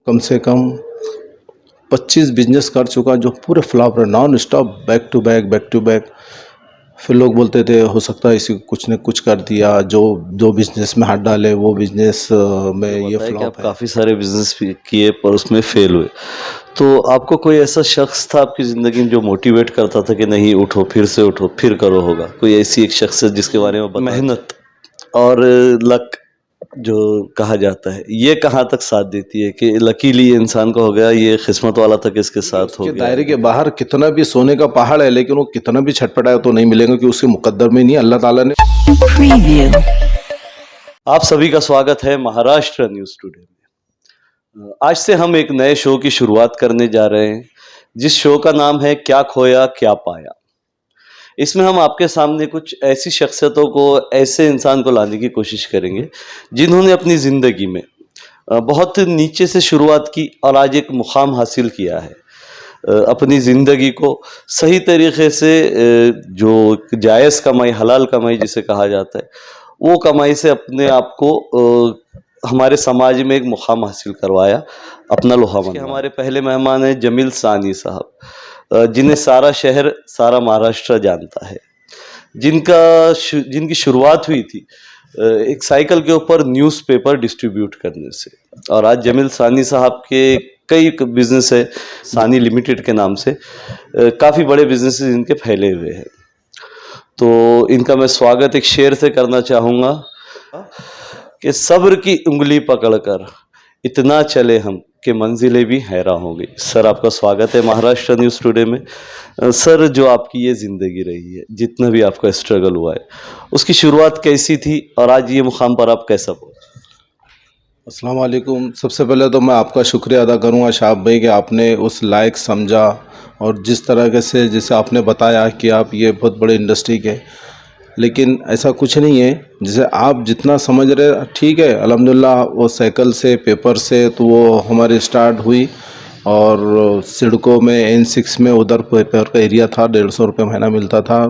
कम से कम 25 बिजनेस कर चुका जो पूरे फ्लॉप रहे, non stop, back to back. फिर लोग बोलते थे हो सकता है इसी को कुछ ने कुछ कर दिया, जो जो बिजनेस में हाथ डाले वो बिजनेस में ये बताया कि आप फ्लॉप है। काफ़ी सारे बिजनेस भी किए पर उसमें फेल हुए, तो आपको कोई ऐसा शख्स था आपकी ज़िंदगी में जो मोटिवेट करता था कि नहीं उठो, फिर करो होगा? कोई ऐसी एक शख्सियत जिसके बारे में मेहनत और लक जो कहा जाता है, ये कहाँ तक साथ देती है कि लकीली इंसान को हो गया, ये किस्मत वाला था कि इसके साथ हो के गया? दायरे के बाहर कितना भी सोने का पहाड़ है, लेकिन वो कितना भी छटपटाए तो नहीं मिलेगा, कि उसके मुकद्दर में नहीं, अल्लाह ताला ने। आप सभी का स्वागत है महाराष्ट्र न्यूज़ टुडे में। आज से हम एक नए शो की शुरुआत करने जा रहे हैं, जिस शो का नाम है क्या खोया क्या पाया। इसमें हम आपके सामने कुछ ऐसी शख्सियतों को, ऐसे इंसान को लाने की कोशिश करेंगे जिन्होंने अपनी ज़िंदगी में बहुत नीचे से शुरुआत की और आज एक मुकाम हासिल किया है। अपनी ज़िंदगी को सही तरीके से जो जायज़ कमाई, हलाल कमाई जिसे कहा जाता है, वो कमाई से अपने आप को हमारे समाज में एक मुकाम हासिल करवाया, अपना लोहा मनवाया। हमारे पहले मेहमान हैं जमील सानी साहब, जिन्हें सारा शहर, सारा महाराष्ट्र जानता है, जिनकी शुरुआत हुई थी एक साइकिल के ऊपर न्यूज़पेपर डिस्ट्रीब्यूट करने से, और आज जमील सानी साहब के कई बिजनेस है, सानी लिमिटेड के नाम से काफ़ी बड़े बिजनेस इनके फैले हुए हैं। तो इनका मैं स्वागत एक शेर से करना चाहूँगा कि सब्र की उंगली पकड़कर इतना चले हम कि मंजिलें भी हैरान हो गई। सर, आपका स्वागत है महाराष्ट्र न्यूज़ टुडे में। सर, जो आपकी ये ज़िंदगी रही है, जितना भी आपका स्ट्रगल हुआ है, उसकी शुरुआत कैसी थी और आज ये मुकाम पर आप कैसा पहुँचे? अस्सलाम वालेकुम। सबसे पहले तो मैं आपका शुक्रिया अदा करूंगा शाह भाई कि आपने उस लायक समझा, और जिस तरह से जैसे आपने बताया कि आप ये बहुत बड़े इंडस्ट्री के, लेकिन ऐसा कुछ नहीं है। जैसे आप जितना समझ रहे ठीक है, अल्हम्दुलिल्लाह। वो साइकिल से, पेपर से तो वो हमारी स्टार्ट हुई, और सिडको में N6 में उधर पेपर का एरिया था, 150 रुपये महीना मिलता था।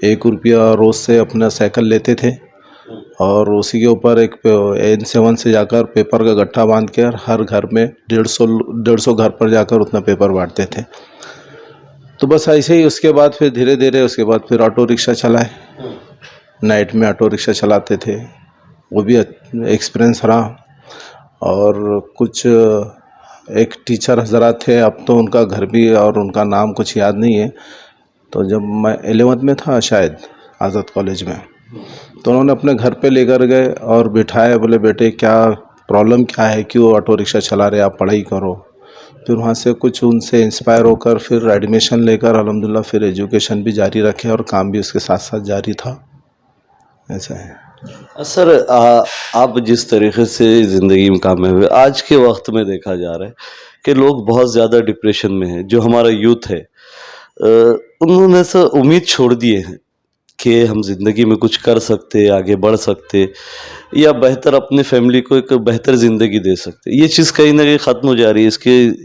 1 रुपया रोज़ से अपना साइकिल लेते थे, और उसी के ऊपर एक N7 से जाकर पेपर का गट्ठा बांध कर हर घर में 150 घर पर जाकर उतना पेपर बांटते थे। तो बस ऐसे ही उसके बाद फिर धीरे धीरे उसके बाद फिर ऑटो रिक्शा चलाए, नाइट में ऑटो रिक्शा चलाते थे, वो भी एक्सपीरियंस रहा। और कुछ एक टीचर हजरात थे, अब तो उनका घर भी और उनका नाम कुछ याद नहीं है। तो जब मैं 11th में था शायद, आज़ाद कॉलेज में, तो उन्होंने अपने घर पे लेकर गए और बिठाए, बोले बेटे क्या प्रॉब्लम क्या है, क्यों ऑटो रिक्शा चला रहे, आप पढ़ाई करो। फिर वहाँ से कुछ उनसे इंस्पायर होकर फिर एडमिशन लेकर अल्हम्दुलिल्लाह फिर एजुकेशन भी जारी रखे, और काम भी उसके साथ साथ जारी था। ऐसा है सर, आप जिस तरीके से ज़िंदगी में कामयाब हुए, आज के वक्त में देखा जा रहा है कि लोग बहुत ज़्यादा डिप्रेशन में हैं। जो हमारा यूथ है, उन्होंने से उम्मीद छोड़ दिए हैं कि हम ज़िंदगी में कुछ कर सकते, आगे बढ़ सकते, या बेहतर अपने फैमिली को एक बेहतर ज़िंदगी दे सकते। ये चीज़ कहीं ना कहीं ख़त्म हो जा रही है।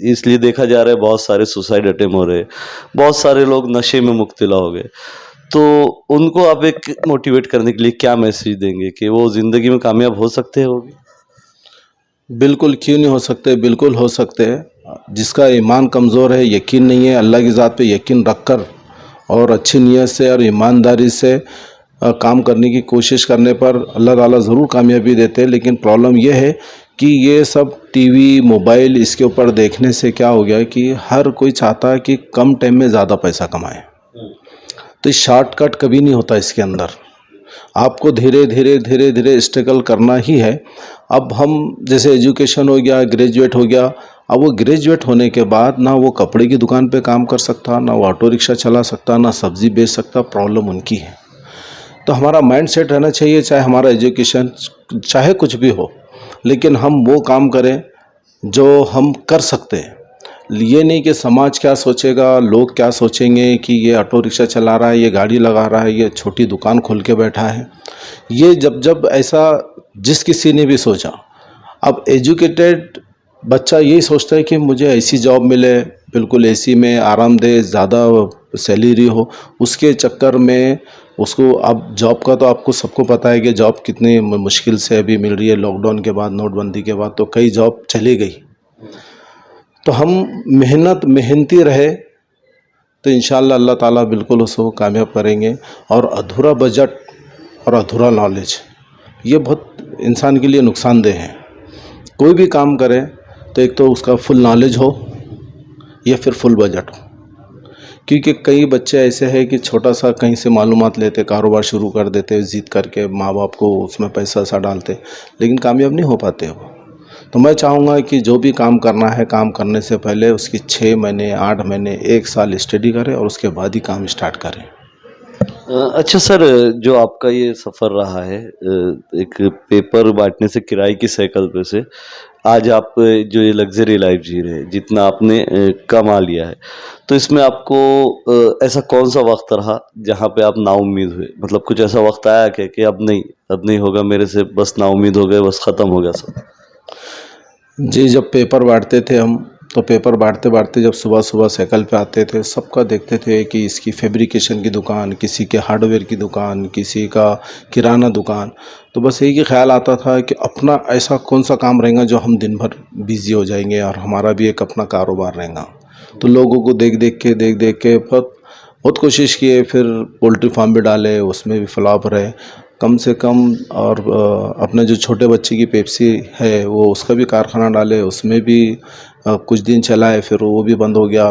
इसलिए देखा जा रहा है बहुत सारे सुसाइड अटेम्प्ट हो रहे हैं, बहुत सारे लोग नशे में मुब्तला हो गए। तो उनको आप एक मोटिवेट करने के लिए क्या मैसेज देंगे कि वो ज़िंदगी में कामयाब हो सकते हैं? वो भी बिल्कुल, क्यों नहीं हो सकते, बिल्कुल हो सकते हैं। जिसका ईमान कमज़ोर है, यकीन नहीं है, अल्लाह की ज़ात पे यकीन रखकर और अच्छी नीयत से और ईमानदारी से काम करने की कोशिश करने पर अल्लाह ताला ज़रूर कामयाबी देते हैं। लेकिन प्रॉब्लम यह है कि ये सब टीवी, मोबाइल, इसके ऊपर देखने से क्या हो गया है कि हर कोई चाहता है कि कम टाइम में ज़्यादा पैसा कमाए। तो शॉर्टकट कभी नहीं होता इसके अंदर, आपको धीरे धीरे धीरे धीरे स्ट्रगल करना ही है। अब हम जैसे एजुकेशन हो गया, ग्रेजुएट हो गया, अब वो ग्रेजुएट होने के बाद ना वो कपड़े की दुकान पे काम कर सकता, ना वो ऑटो रिक्शा चला सकता, ना सब्ज़ी बेच सकता। प्रॉब्लम उनकी है। तो हमारा माइंड सेट रहना चाहिए, चाहे हमारा एजुकेशन चाहे कुछ भी हो, लेकिन हम वो काम करें जो हम कर सकते हैं। ये नहीं कि समाज क्या सोचेगा, लोग क्या सोचेंगे कि ये ऑटो रिक्शा चला रहा है, ये गाड़ी लगा रहा है, ये छोटी दुकान खोल के बैठा है। ये जब जब ऐसा जिस किसी ने भी सोचा, अब एजुकेटेड बच्चा यही सोचता है कि मुझे ऐसी जॉब मिले, बिल्कुल एसी में आरामदेह, ज़्यादा सैलरी हो। उसके चक्कर में उसको, अब जॉब का तो आपको सबको पता है कि जॉब कितनी मुश्किल से अभी मिल रही है। लॉकडाउन के बाद, नोटबंदी के बाद तो कई जॉब चली गई। तो हम मेहनती रहे तो इंशाअल्लाह अल्लाह ताला बिल्कुल उसको कामयाब करेंगे। और अधूरा बजट और अधूरा नॉलेज ये बहुत इंसान के लिए नुकसानदेह है। कोई भी काम करें तो एक तो उसका फुल नॉलेज हो या फिर फुल बजट हो, क्योंकि कई बच्चे ऐसे हैं कि छोटा सा कहीं से मालूमात लेते, कारोबार शुरू कर देते, ज़िद करके माँ बाप को उसमें पैसा सा डालते, लेकिन कामयाब नहीं हो पाते वो। तो मैं चाहूँगा कि जो भी काम करना है, काम करने से पहले उसकी 6 महीने, 8 महीने, 1 साल स्टडी करें और उसके बाद ही काम स्टार्ट करें। अच्छा सर, जो आपका ये सफ़र रहा है एक पेपर बाँटने से, किराए की साइकिल पे से आज आप जो ये लग्ज़री लाइफ़ जी रहे हैं, जितना आपने कमा लिया है, तो इसमें आपको ऐसा कौन-सा वक़्त रहा जहाँ पे आप नाउम्मीद हुए? मतलब कुछ ऐसा वक़्त आया क्या कि अब नहीं होगा मेरे से, बस नाउम्मीद हो गए, बस ख़त्म हो गया सब? जी, जब पेपर बाँटते थे हम, तो पेपर बाँटते-बाँटते जब सुबह-सुबह साइकिल पे आते थे, सबका देखते थे कि इसकी फैब्रिकेशन की दुकान, किसी के हार्डवेयर की दुकान, किसी का किराना दुकान। तो बस एक ही ख़्याल आता था कि अपना ऐसा कौन-सा काम रहेगा जो हम दिन भर बिज़ी हो जाएँगे और हमारा भी एक अपना कारोबार रहेगा। तो लोगों को देख-देख के बहुत बहुत कोशिश किए, फिर पोल्ट्री फार्म भी डाले, उसमें भी फ्लॉप रहे। कम से कम और अपने जो छोटे बच्चे की पेप्सी है वो उसका भी कारखाना डाले, उसमें भी कुछ दिन चलाए, फिर वो भी बंद हो गया।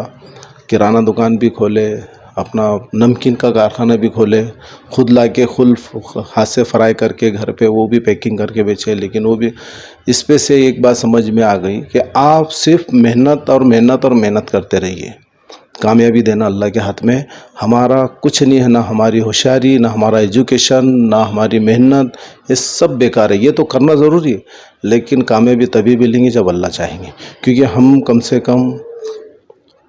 किराना दुकान भी खोले, अपना नमकीन का कारखाना भी खोले, खुद लाके खुद हाथ से फ्राई करके घर पे वो भी पैकिंग करके बेचे। लेकिन वो भी इस पे से एक बात समझ में आ गई कि आप सिर्फ मेहनत और मेहनत और मेहनत करते रहिए, कामयाबी देना अल्लाह के हाथ में। हमारा कुछ नहीं है, ना हमारी होशियारी, ना हमारा एजुकेशन, ना हमारी मेहनत, ये सब बेकार है। ये तो करना ज़रूरी है, लेकिन कामयाबी तभी मिलेंगी जब अल्लाह चाहेंगे। क्योंकि हम कम से कम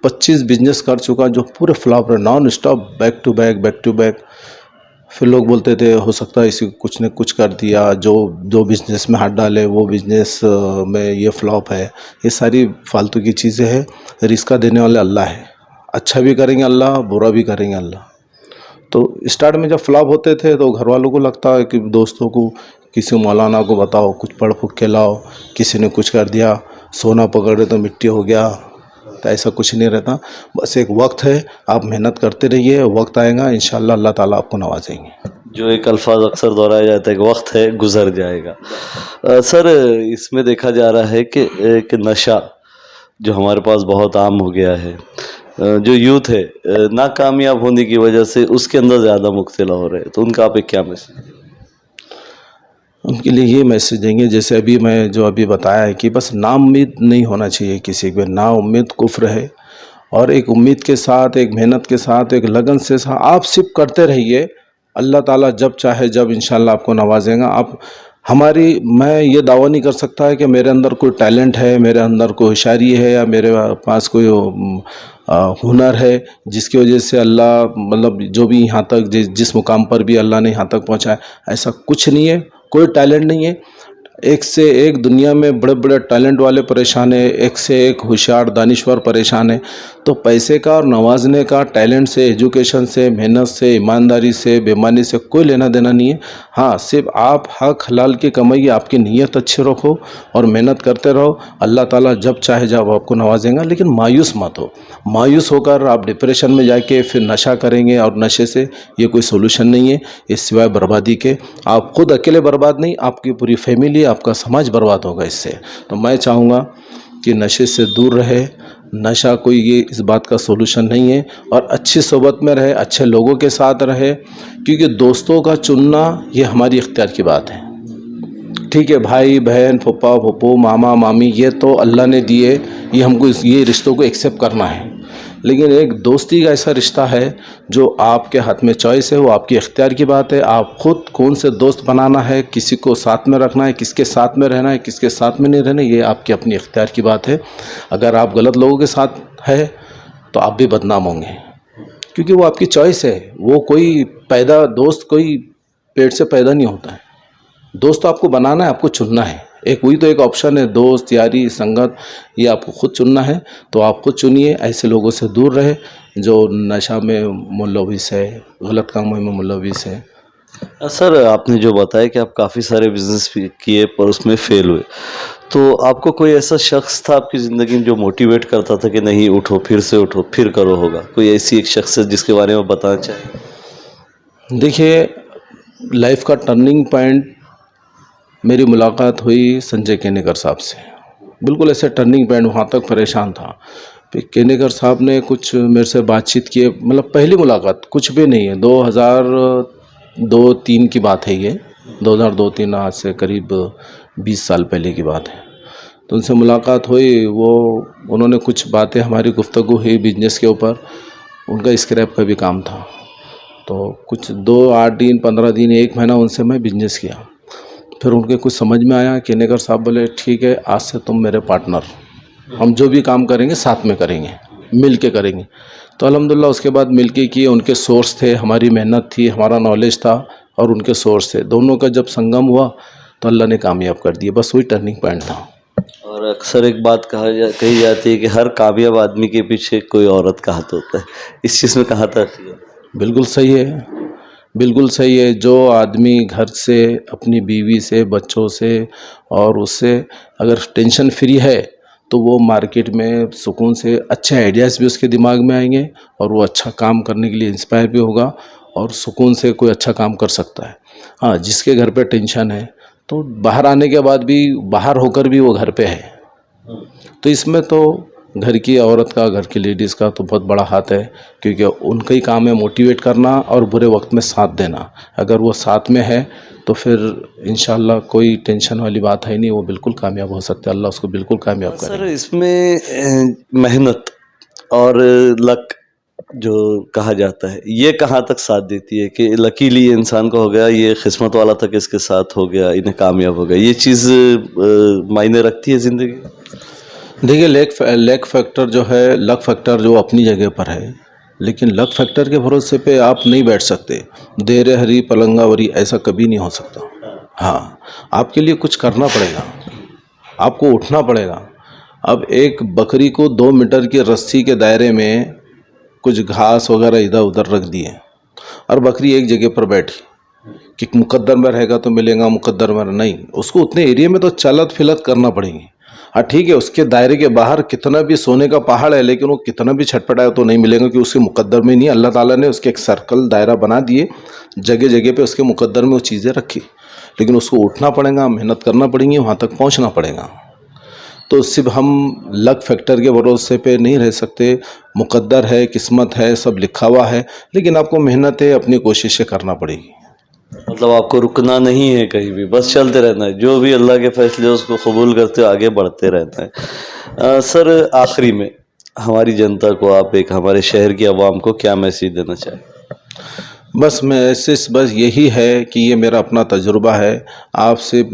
25 बिजनेस कर चुका जो पूरे फ्लॉप रहे, non stop, back to back, back to back. फिर लोग बोलते थे हो सकता है इसी को कुछ न कुछ कर दिया, जो बिज़नेस में हाथ डाले वो बिज़नेस में ये फ्लॉप है। ये सारी फालतू की चीज़ें हैं। रिस्क देने वाले अल्लाह है, अच्छा भी करेंगे अल्लाह, बुरा भी करेंगे अल्लाह। तो स्टार्ट में जब फ्लॉप होते थे तो घर वालों को लगता है कि दोस्तों को, किसी मौलाना को बताओ, कुछ पढ़ फूक के लाओ, किसी ने कुछ कर दिया, सोना पकड़े तो मिट्टी हो गया। तो ऐसा कुछ नहीं रहता, बस एक वक्त है, आप मेहनत करते रहिए, वक्त आएगा इंशाल्लाह अल्लाह ताला आपको नवाजेंगे। जो एक अल्फ़ाज़ अक्सर दोहराया जाता है कि वक्त है, गुज़र जाएगा। सर, इसमें देखा जा रहा है कि एक नशा जो हमारे पास बहुत आम हो गया है, जो यूथ है नाकामयाब होने की वजह से उसके अंदर ज़्यादा मुब्तला हो रहे हैं, तो उनका आप एक क्या मैसेज? उनके लिए ये मैसेज देंगे, जैसे अभी बताया है कि बस नाउम्मीद नहीं होना चाहिए किसी पे। नाउम्मीद कुफ्र है, और एक उम्मीद के साथ, एक मेहनत के साथ, एक लगन से आप सिर्फ करते रहिए। अल्लाह ताला जब चाहे जब इंशाल्लाह आपको नवाजेगा। आप मैं ये दावा नहीं कर सकता है कि मेरे अंदर कोई टैलेंट है, मेरे अंदर कोई होशियारी है, या मेरे पास कोई हुनर है जिसकी वजह से अल्लाह, मतलब जो भी यहाँ तक जिस मुकाम पर भी अल्लाह ने यहाँ तक पहुँचाया, ऐसा कुछ नहीं है। कोई टैलेंट नहीं है। एक से एक दुनिया में बड़े बड़े टैलेंट वाले परेशान है, एक से एक होशियार दानिश्वर परेशान है। तो पैसे का और नवाजने का टैलेंट से, एजुकेशन से, मेहनत से, ईमानदारी से, बेईमानी से कोई लेना देना नहीं है। हाँ, सिर्फ आप हक हलाल की कमाई, आपकी नीयत अच्छी रखो और मेहनत करते रहो। अल्लाह ताला जब चाहे जब आपको नवाजेगा। लेकिन मायूस मत हो। मायूस होकर आप डिप्रेशन में जाके फिर नशा करेंगे, और नशे से ये कोई सोल्यूशन नहीं है, इस सिवाय बर्बादी के। आप खुद अकेले बर्बाद नहीं, आपकी पूरी फैमिली, आपका समाज बर्बाद होगा इससे। तो मैं चाहूँगा कि नशे से दूर रहे। नशा कोई ये इस बात का सोल्यूशन नहीं है, और अच्छी सोबत में रहे, अच्छे लोगों के साथ रहे। क्योंकि दोस्तों का चुनना ये हमारी इख्तियार की बात है। ठीक है, भाई बहन, फूफा फूफू, मामा मामी, ये तो अल्लाह ने दिए, ये हमको ये रिश्तों को एक्सेप्ट करना है। लेकिन एक दोस्ती का ऐसा रिश्ता है जो आपके हाथ में चॉइस है, वो आपकी इख्तियार की बात है। आप खुद कौन से दोस्त बनाना है, किसी को साथ में रखना है, किसके साथ में रहना है, किसके साथ में नहीं रहना, ये आपकी अपनी इख्तियार की बात है। अगर आप गलत लोगों के साथ है तो आप भी बदनाम होंगे, क्योंकि वो आपकी चॉइस है। वो कोई दोस्त कोई पेट से पैदा नहीं होता है। दोस्त आपको बनाना है, आपको चुनना है। वही तो एक ऑप्शन है, दोस्त, यारी, संगत, ये आपको खुद चुनना है। तो आप खुद चुनिए, ऐसे लोगों से दूर रहे जो नशा में मुलविस है, गलत कामों में मुलविस है। सर आपने जो बताया कि आप काफ़ी सारे बिजनेस भी किए पर उसमें फेल हुए, तो आपको कोई ऐसा शख्स था आपकी ज़िंदगी में जो मोटिवेट करता था कि नहीं उठो, फिर से उठो, फिर करो होगा? कोई ऐसी एक शख्सियत जिसके बारे में बताना चाहें? देखिए, लाइफ का टर्निंग पॉइंट मेरी मुलाकात हुई संजय केनेकर साहब से। बिल्कुल ऐसे टर्निंग पॉइंट, वहाँ तक परेशान था। फिर केनेकर साहब ने कुछ मेरे से बातचीत की, मतलब पहली मुलाकात कुछ भी नहीं है, 2002-3 की बात है ये। 2002-3, आज से करीब 20 साल पहले की बात है। तो उनसे मुलाकात हुई, उन्होंने कुछ बातें, हमारी गुफ्तगू हुई बिजनेस के ऊपर। उनका स्क्रैप का भी काम था, तो कुछ 2-8 दिन, 15 दिन, 1 महीना उनसे मैं बिजनेस किया। फिर उनके कुछ समझ में आया। केनेकर साहब बोले, ठीक है, आज से तुम मेरे पार्टनर, हम जो भी काम करेंगे साथ में करेंगे, मिल के करेंगे। तो अल्हम्दुलिल्लाह उसके बाद मिल के किए। उनके सोर्स थे, हमारी मेहनत थी, हमारा नॉलेज था, और उनके सोर्स थे। दोनों का जब संगम हुआ तो अल्लाह ने कामयाब कर दिया। बस वही टर्निंग पॉइंट था। और अक्सर एक बात कही जाती है कि हर कामयाब आदमी के पीछे कोई औरत का हाथ होता है। इस चीज़ में कहाँ तक सही है? बिल्कुल सही है, बिल्कुल सही है। जो आदमी घर से, अपनी बीवी से, बच्चों से और उससे अगर टेंशन फ्री है, तो वो मार्केट में सुकून से, अच्छे आइडियाज़ भी उसके दिमाग में आएंगे, और वो अच्छा काम करने के लिए इंस्पायर भी होगा, और सुकून से कोई अच्छा काम कर सकता है। हाँ, जिसके घर पे टेंशन है, तो बाहर आने के बाद भी, बाहर होकर भी वो घर पे है। तो इसमें तो घर की औरत का, घर की लेडीज़ का तो बहुत बड़ा हाथ है, क्योंकि उनका ही काम है मोटिवेट करना और बुरे वक्त में साथ देना। अगर वो साथ में है तो फिर इंशाल्लाह कोई टेंशन वाली बात है नहीं, वो बिल्कुल कामयाब हो सकता है। अल्लाह उसको बिल्कुल कामयाब सर करेगा। इसमें मेहनत और लक जो कहा जाता है, ये कहाँ तक साथ देती है कि लकीली ये इंसान को हो गया, ये किस्मत वाला था कि इसके साथ हो गया, इन्हें कामयाब हो गया, ये चीज़ मायने रखती है ज़िंदगी में? देखिए, लक फैक्टर जो है, लक फैक्टर जो अपनी जगह पर है, लेकिन लक फैक्टर के भरोसे पे आप नहीं बैठ सकते। देर हरी पलंगावरी, ऐसा कभी नहीं हो सकता। हाँ, आपके लिए कुछ करना पड़ेगा, आपको उठना पड़ेगा। अब एक बकरी को 2 मीटर की रस्सी के दायरे में कुछ घास वगैरह इधर उधर रख दिए, और बकरी एक जगह पर बैठी कि मुकद्दर में रहेगा तो मिलेगा, मुकद्दर में नहीं, उसको उतने एरिया में तो चलत फिलत करना पड़ेगी। हाँ ठीक है, उसके दायरे के बाहर कितना भी सोने का पहाड़ है, लेकिन वो कितना भी छटपटाए तो नहीं मिलेगा, कि उसके मुकद्दर में नहीं। अल्लाह ताला ने उसके एक सर्कल, दायरा बना दिए, जगह जगह पे उसके मुकद्दर में वो चीज़ें रखी, लेकिन उसको उठना पड़ेगा, मेहनत करना पड़ेगी, वहाँ तक पहुँचना पड़ेगा। तो सिर्फ हम लक फैक्टर के भरोसे पे नहीं रह सकते। मुकद्दर है, किस्मत है, सब लिखा हुआ है, लेकिन आपको मेहनत है, अपनी कोशिशें करना पड़ेगी। मतलब आपको रुकना नहीं है कहीं भी, बस चलते रहना है, जो भी अल्लाह के फैसले उसको कबूल करते हुए आगे बढ़ते रहना है। सर आखिरी में हमारी जनता को आप, एक हमारे शहर की आवाम को क्या मैसेज देना चाहें? बस मैसेज बस यही है कि ये मेरा अपना तजुर्बा है। आप सिर्फ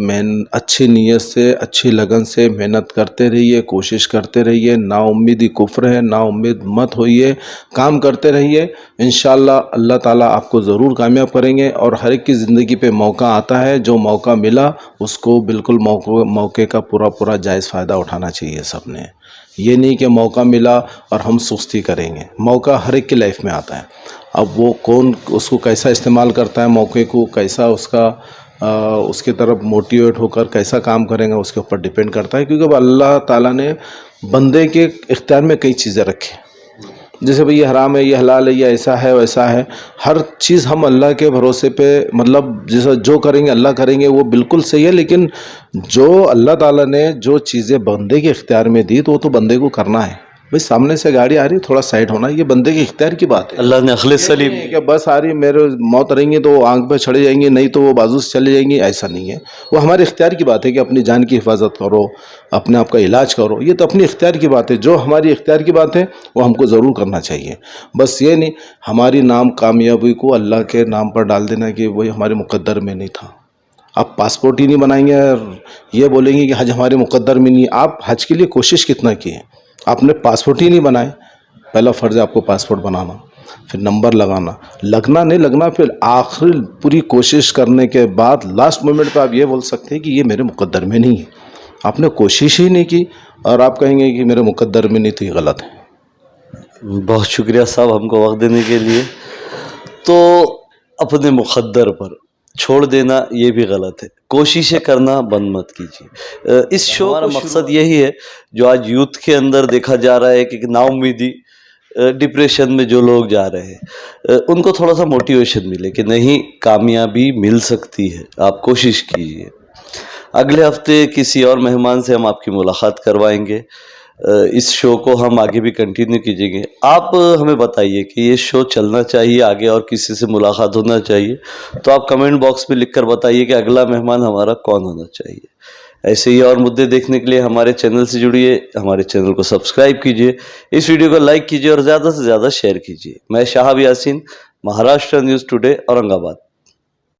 अच्छी नीयत से, अच्छी लगन से मेहनत करते रहिए, कोशिश करते रहिए। नाउम्मीदी कुफ्र है, नाउम्मीद मत होइए, काम करते रहिए। इंशाअल्लाह अल्लाह ताला आपको ज़रूर कामयाब करेंगे। और हर एक की ज़िंदगी पे मौका आता है, जो मौका मिला उसको बिल्कुल मौके का पूरा जायज़ फ़ायदा उठाना चाहिए सबने। ये नहीं कि मौका मिला और हम सुस्ती करेंगे। मौका हर एक की लाइफ में आता है। अब वो कौन उसको कैसा इस्तेमाल करता है, मौके को कैसा उसके तरफ मोटिवेट होकर कैसा काम करेंगे, उसके ऊपर डिपेंड करता है। क्योंकि अब अल्लाह ताला ने बंदे के इख्तियार में कई चीज़ें रखी, जैसे भाई ये हराम है, ये हलाल है, ये ऐसा है, वैसा है। हर चीज़ हम अल्लाह के भरोसे पे, मतलब जैसा जो करेंगे अल्लाह करेंगे, वो बिल्कुल सही है। लेकिन जो अल्लाह ताला ने जो चीज़ें बंदे के इख्तियार में दी, तो वो तो बंदे को करना है। भाई सामने से गाड़ी आ रही है, थोड़ा साइड होना, ये बंदे के इख्तियार की बात है। अल्लाह ने अखलिस ये नहीं सलीम है कि बस आ रही मेरे मौत रहेंगी तो आंख पे चढ़े जाएंगी, नहीं तो वो बाजू से चले जाएंगी, ऐसा नहीं है। वो हमारे इख्तियार की बात है कि अपनी जान की हिफाजत करो, अपने आप का इलाज करो, ये तो अपनी इख्तियार की बात है। जो हमारी इख्तियार की बात है वो हमको ज़रूर करना चाहिए। बस ये नहीं हमारी नाम कामयाबी को अल्लाह के नाम पर डाल देना कि वही हमारे मुकद्दर में नहीं था। आप पासपोर्ट ही नहीं बनाएंगे और ये बोलेंगे कि हज हमारे मुकद्दर में नहीं। आप हज के लिए कोशिश कितना किए, आपने पासपोर्ट ही नहीं बनाए। पहला फ़र्ज़ है आपको पासपोर्ट बनाना, फिर नंबर लगाना, लगना नहीं लगना, फिर आखिर पूरी कोशिश करने के बाद लास्ट मोमेंट पे आप ये बोल सकते हैं कि ये मेरे मुकद्दर में नहीं है। आपने कोशिश ही नहीं की और आप कहेंगे कि मेरे मुकद्दर में नहीं, तो ये गलत है। बहुत शुक्रिया साहब हमको वक्त देने के लिए। तो अपने मुकद्दर पर छोड़ देना ये भी गलत है, कोशिशें करना बंद मत कीजिए। इस शो का मकसद यही है, जो आज यूथ के अंदर देखा जा रहा है कि नाउम्मीदी, डिप्रेशन में जो लोग जा रहे हैं, उनको थोड़ा सा मोटिवेशन मिले कि नहीं, कामयाबी मिल सकती है, आप कोशिश कीजिए। अगले हफ्ते किसी और मेहमान से हम आपकी मुलाकात करवाएंगे। इस शो को हम आगे भी कंटिन्यू कीजिएंगे। आप हमें बताइए कि ये शो चलना चाहिए आगे और किसी से मुलाकात होना चाहिए, तो आप कमेंट बॉक्स में लिखकर बताइए कि अगला मेहमान हमारा कौन होना चाहिए। ऐसे ही और मुद्दे देखने के लिए हमारे चैनल से जुड़िए, हमारे चैनल को सब्सक्राइब कीजिए, इस वीडियो को लाइक कीजिए और ज़्यादा से ज़्यादा शेयर कीजिए। मैं शाहब यासीन, महाराष्ट्र न्यूज़ टुडे, औरंगाबाद।